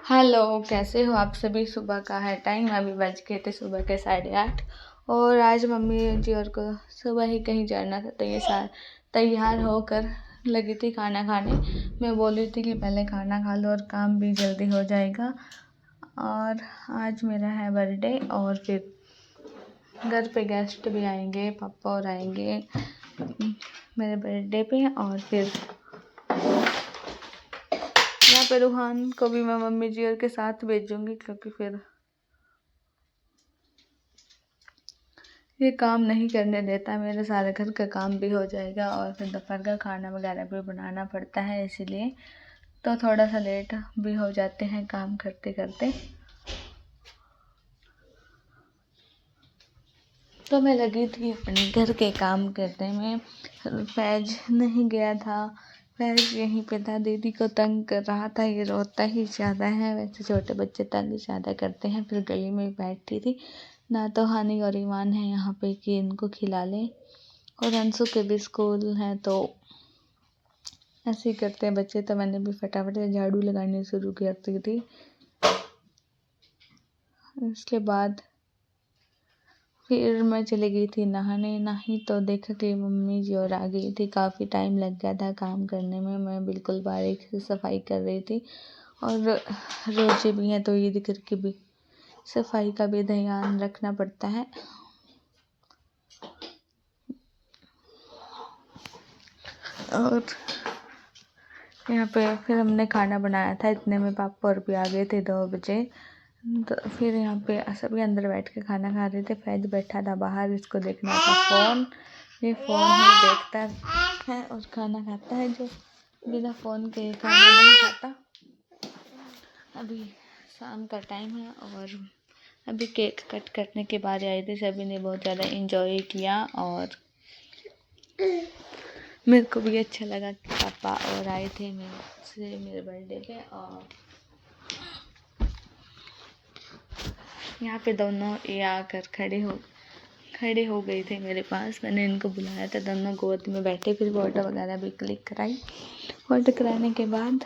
Hello, कैसे हो आप सभी। सुबह का है टाइम, अभी बज गए थे सुबह के 8:30। और आज मम्मी जी और को सुबह ही कहीं जाना था, तो ये तैयार होकर लगी थी खाना खाने। मैं बोली थी कि पहले खाना खा लो और काम भी जल्दी हो जाएगा। और आज मेरा है बर्थडे और फिर घर पे गेस्ट भी आएंगे, पापा और आएंगे मेरे बर्थडे पे। और फिर यहाँ पे रूहान को भी मैं मम्मी जी और के साथ भेजूंगी, क्योंकि फिर ये काम नहीं करने देता। मेरे सारे घर का काम भी हो जाएगा और फिर दोपहर का खाना वगैरह भी बनाना पड़ता है, इसीलिए तो थोड़ा सा लेट भी हो जाते हैं काम करते करते। तो मैं लगी थी अपने घर के काम करने में। फैज नहीं गया था, फैज यहीं पे था, दीदी को तंग कर रहा था। ये रोता ही ज़्यादा है, वैसे छोटे बच्चे तंग ज़्यादा करते हैं। फिर गली में बैठी थी ना, तो हानि और ईमान है यहाँ पे कि इनको खिला लें। और अंशु के भी स्कूल हैं, तो ऐसे ही करते हैं बच्चे। तो मैंने भी फटाफट से झाड़ू लगानी शुरू करती थी। उसके बाद फिर मैं चली गई थी नहाने। नही तो देखा कि मम्मी जी और आ गई थी। काफ़ी टाइम लग गया था काम करने में। मैं बिल्कुल बारीक से सफाई कर रही थी, और रोजे भी हैं तो ईद करके भी सफाई का भी ध्यान रखना पड़ता है। और यहाँ पे फिर हमने खाना बनाया था, इतने में पापा और भी आ गए थे 2 बजे। तो फिर यहाँ पे सभी अंदर बैठ के खाना खा रहे थे। फैज बैठा था बाहर, इसको देखना था फ़ोन। ये फ़ोन ही देखता है और खाना खाता है, जो बिना फ़ोन के खाना नहीं खाता। अभी शाम का टाइम है और अभी केक कट करने के बाद आए थे। सभी ने बहुत ज़्यादा एंजॉय किया और मेरे को भी अच्छा लगा कि पापा और आए थे मेरे बर्थडे पे। और यहाँ पे दोनों ये आकर खड़े हो गए थे मेरे पास। मैंने इनको बुलाया था, दोनों गोद में बैठे। फिर फ़ोटो वगैरह भी क्लिक कराई। फ़ोटो कराने के बाद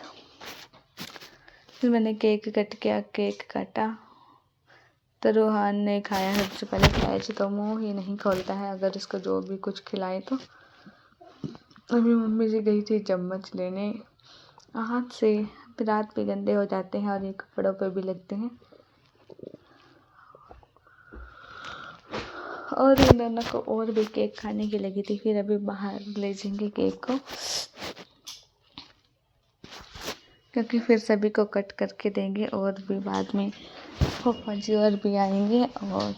फिर मैंने केक कट किया, केक काटा। तो रूहान ने खाया सबसे पहले। फैज तो मुँह ही नहीं खोलता है अगर इसको जो भी कुछ खिलाए तो। अभी मम्मी जी गई थी चम्मच लेने। हाथ से रात पे गंदे हो जाते हैं और ये कपड़ों पे भी लगते हैं। और इन दोनों को और भी केक खाने की लगी थी। फिर अभी बाहर ले जाएंगे केक को, क्योंकि फिर सभी को कट करके देंगे। और भी बाद में पापा जी और भी आएंगे। और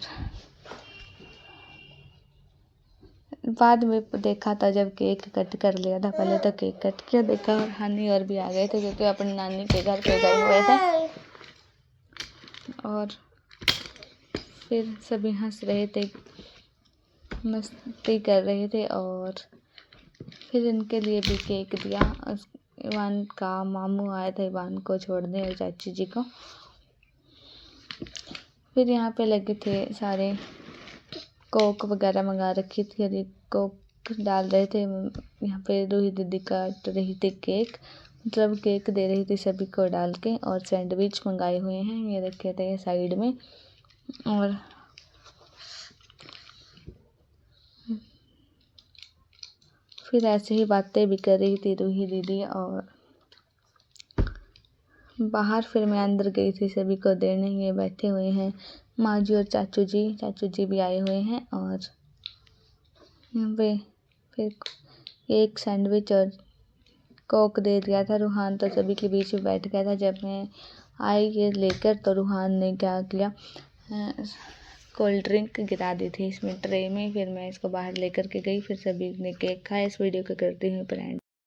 बाद में देखा था जब केक कट कर लिया था, पहले तो केक कट किया देखा। और हानि और भी आ गए थे, क्योंकि अपनी नानी के घर पे गए हुए थे। और फिर सभी हंस रहे थे, मस्ती कर रहे थे। और फिर इनके लिए भी केक दिया। इवान का मामू आया था इवान को छोड़ने और चाची जी को। फिर यहाँ पे लगे थे सारे कोक वगैरह मंगा रखी थी, और ये कोक डाल रहे थे। यहाँ पे रूही दीदी काट रही थी केक, मतलब केक दे रही थी सभी को डाल के। और सैंडविच मंगाए हुए हैं, ये रखे थे साइड में। और फिर ऐसे ही बातें भी कर रही थी रूही दीदी। और बाहर फिर मैं अंदर गई थी सभी को देने। ये बैठे हुए हैं माँ जी और चाचू जी भी आए हुए हैं। और यहाँ पे फिर एक सैंडविच और कोक दे दिया था। रूहान तो सभी के बीच में बैठ गया था। जब मैं आई ये लेकर, तो रूहान ने क्या किया, कोल्ड ड्रिंक गिरा दी थी इसमें ट्रे में। फिर मैं इसको बाहर लेकर के गई। फिर सभी ने केक खाया। इस वीडियो को करती हूँ प्लान।